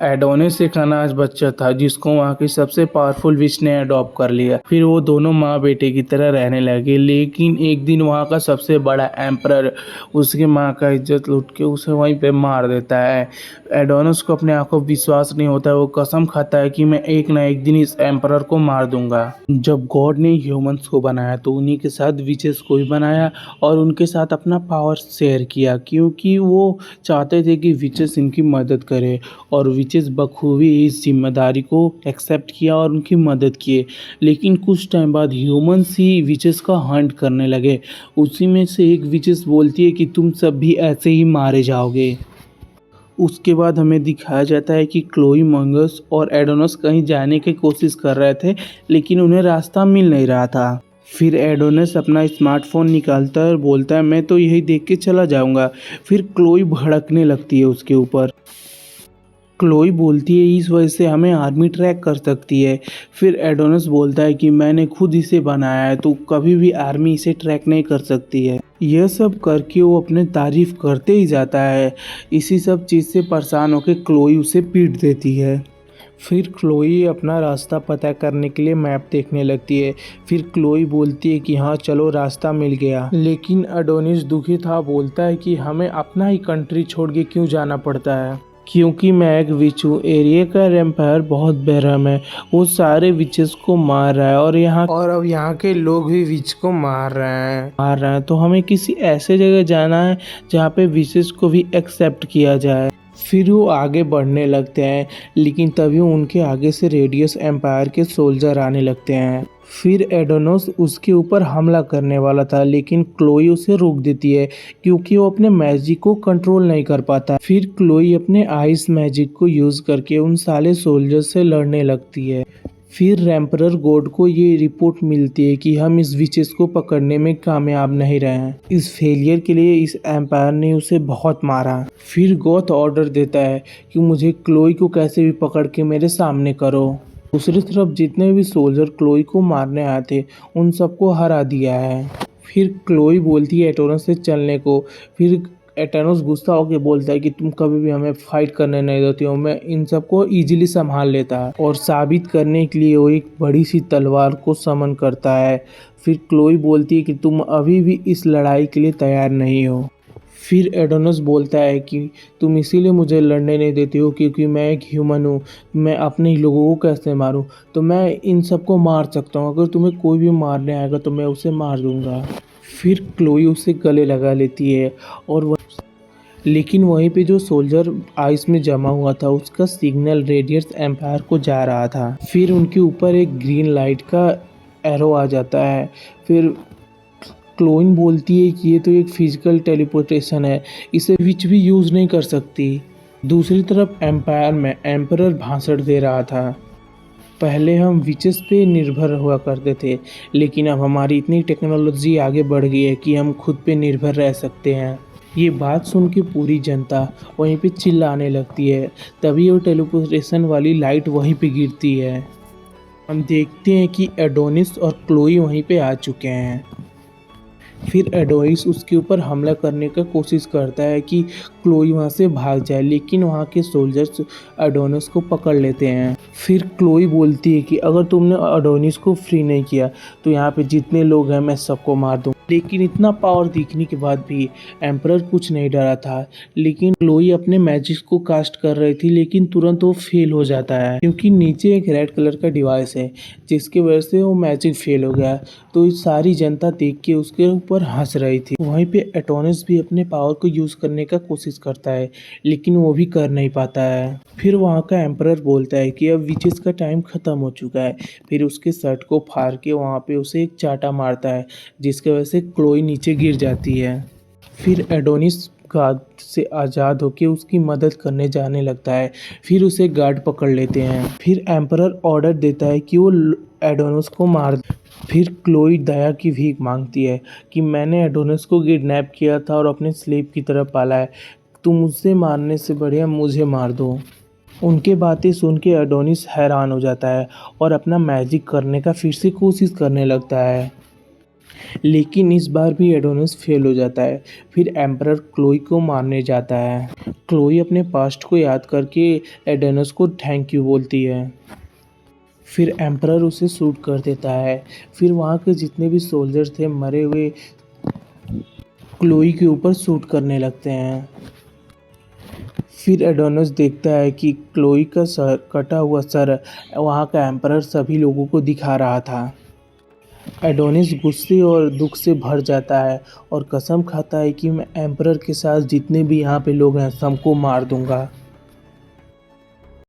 Adonis एक अनाथ बच्चा था जिसको वहाँ की सबसे पावरफुल विच ने अडॉप्ट कर लिया। फिर वो दोनों माँ बेटे की तरह रहने लगे। लेकिन एक दिन वहाँ का सबसे बड़ा एम्परर उसकी माँ का इज्जत लूट के उसे वहीं पे मार देता है। एडोनिस को अपने आंखों पर विश्वास नहीं होता है। वो कसम खाता है कि मैं एक ना एक दिन इस एम्परर को मार दूंगा। जब गॉड ने ह्यूमंस को बनाया तो उन्हीं के साथ विचेस को भी बनाया और उनके साथ अपना पावर शेयर किया, क्योंकि वो चाहते थे कि विचेस इनकी मदद करे। और विचेस बखूबी इस जिम्मेदारी को एक्सेप्ट किया और उनकी मदद किए। लेकिन कुछ टाइम बाद ह्यूमंस ही विचेस का हंट करने लगे। उसी में से एक विचेस बोलती है कि तुम सब भी ऐसे ही मारे जाओगे। उसके बाद हमें दिखाया जाता है कि क्लोई, मंगस और एडोनस कहीं जाने की कोशिश कर रहे थे, लेकिन उन्हें रास्ता मिल नहीं रहा था। फिर एडोनस अपना स्मार्टफोन निकालता है और बोलता है मैं तो यही देख के चला जाऊंगा। फिर क्लोई भड़कने लगती है उसके ऊपर। क्लोई बोलती है इस वजह से हमें आर्मी ट्रैक कर सकती है। फिर एडोनस बोलता है कि मैंने खुद इसे बनाया है तो कभी भी आर्मी इसे ट्रैक नहीं कर सकती है। यह सब करके वो अपने तारीफ करते ही जाता है। इसी सब चीज़ से परेशान होकर क्लोई उसे पीट देती है। फिर क्लोई अपना रास्ता पता करने के लिए मैप देखने लगती है। फिर क्लोई बोलती है कि हाँ चलो रास्ता मिल गया। लेकिन एडोनिस दुखी था, बोलता है कि हमें अपना ही कंट्री छोड़ के क्यों जाना पड़ता है, क्योंकि मैं एक विच हूँ। एरिया का एम्पायर बहुत बेरहम है। वो सारे विचेस को मार रहा है और अब यहाँ के लोग भी विच को मार रहे हैं। तो हमें किसी ऐसे जगह जाना है जहाँ पे विचेस को भी एक्सेप्ट किया जाए। फिर वो आगे बढ़ने लगते हैं, लेकिन तभी उनके आगे से रेडियस एम्पायर के सोल्जर आने लगते हैं। फिर एडोनस उसके ऊपर हमला करने वाला था, लेकिन क्लोई उसे रोक देती है क्योंकि वो अपने मैजिक को कंट्रोल नहीं कर पाता। फिर क्लोई अपने आइस मैजिक को यूज करके उन सारे सोल्जर से लड़ने लगती है। फिर एम्परर गॉड को ये रिपोर्ट मिलती है कि हम इस विचेस को पकड़ने में कामयाब नहीं रहे हैं। इस फेलियर के लिए इस एम्पायर ने उसे बहुत मारा। फिर गॉड ऑर्डर देता है कि मुझे क्लोई को कैसे भी पकड़ के मेरे सामने करो। दूसरी तरफ जितने भी सोल्जर क्लोई को मारने आए थे उन सबको हरा दिया है। फिर क्लोई बोलती है एटोनस से चलने को। फिर एटोनस गुस्सा होकर बोलता है कि तुम कभी भी हमें फाइट करने नहीं देती हो, मैं इन सबको इजीली संभाल लेता है। और साबित करने के लिए वो एक बड़ी सी तलवार को समन करता है। फिर क्लोई बोलती है कि तुम अभी भी इस लड़ाई के लिए तैयार नहीं हो। फिर एडोनस बोलता है कि तुम इसीलिए मुझे लड़ने नहीं देती हो क्योंकि मैं एक ह्यूमन हूँ, मैं अपने ही लोगों को कैसे मारूं, तो मैं इन सबको मार सकता हूँ। अगर तुम्हें कोई भी मारने आएगा तो मैं उसे मार दूंगा। फिर क्लोई उसे गले लगा लेती है और लेकिन वहीं पे जो सोल्जर आइस में जमा हुआ था उसका सिग्नल रेडियस एम्पायर को जा रहा था। फिर उनके ऊपर एक ग्रीन लाइट का एरो आ जाता है। फिर क्लोइन बोलती है कि ये तो एक फिजिकल टेलीपोर्टेशन है, इसे विच भी यूज़ नहीं कर सकती। दूसरी तरफ एम्पायर में एम्परर भाषण दे रहा था। पहले हम विचेस पे निर्भर हुआ करते थे, लेकिन अब हमारी इतनी टेक्नोलॉजी आगे बढ़ गई है कि हम खुद पे निर्भर रह सकते हैं। ये बात सुन के पूरी जनता वहीं पे चिल्लाने लगती है। तभी वो टेलीपोर्टेशन वाली लाइट वहीं पे गिरती है। हम देखते हैं कि एडोनिस और क्लोई वहीं पे आ चुके हैं। फिर एडोनिस उसके ऊपर हमला करने का कोशिश करता है कि क्लोई वहाँ से भाग जाए, लेकिन वहाँ के सोल्जर्स एडोनिस को पकड़ लेते हैं। फिर क्लोई बोलती है कि अगर तुमने एडोनिस को फ्री नहीं किया तो यहाँ पे जितने लोग हैं मैं सबको मार दूँ। लेकिन इतना पावर दिखने के बाद भी एम्परर कुछ नहीं डरा था। लेकिन क्लोई अपने मैजिक को कास्ट कर रही थी, लेकिन तुरंत वो फेल हो जाता है क्योंकि नीचे एक रेड कलर का डिवाइस है जिसकी वजह से वो मैजिक फेल हो गया। तो सारी जनता देख के उसके ऊपर हंस रही थी। वहीं पे एटोनिस भी अपने पावर को यूज करने का कोशिश करता है, लेकिन वो भी कर नहीं पाता है। फिर वहाँ का एम्परर बोलता है कि अब विचेस का टाइम खत्म हो चुका है। फिर उसके शर्ट को फाड़ के वहाँ पे उसे एक चाटा मारता है, जिसकी वजह से क्लोई नीचे गिर जाती है। फिर एडोनिस गार्ड से आज़ाद होकर उसकी मदद करने जाने लगता है। फिर उसे गार्ड पकड़ लेते हैं। फिर एम्परर ऑर्डर देता है कि वो एडोनिस को मार दे। फिर क्लोई दया की भीख मांगती है कि मैंने एडोनिस को किडनैप किया था और अपने स्लेव की तरह पाला है, तुम मुझसे मारने से बढ़िया मुझे मार दो। उनके बातें सुन के एडोनिस हैरान हो जाता है और अपना मैजिक करने का फिर से कोशिश करने लगता है। लेकिन इस बार भी एडोनिस फेल हो जाता है। फिर एम्परर क्लोई को मारने जाता है। क्लोई अपने पास्ट को याद करके एडोनिस को थैंक यू बोलती है। फिर एम्परर उसे शूट कर देता है। फिर वहाँ के जितने भी सोल्जर्स थे मरे हुए क्लोई के ऊपर शूट करने लगते हैं। फिर एडोनिस देखता है कि क्लोई का सर कटा हुआ सर वहाँ का एम्परर सभी लोगों को दिखा रहा था। एडोनिस गुस्से और दुख से भर जाता है और कसम खाता है कि मैं एम्परर के साथ जितने भी यहाँ पे लोग हैं सबको मार दूंगा।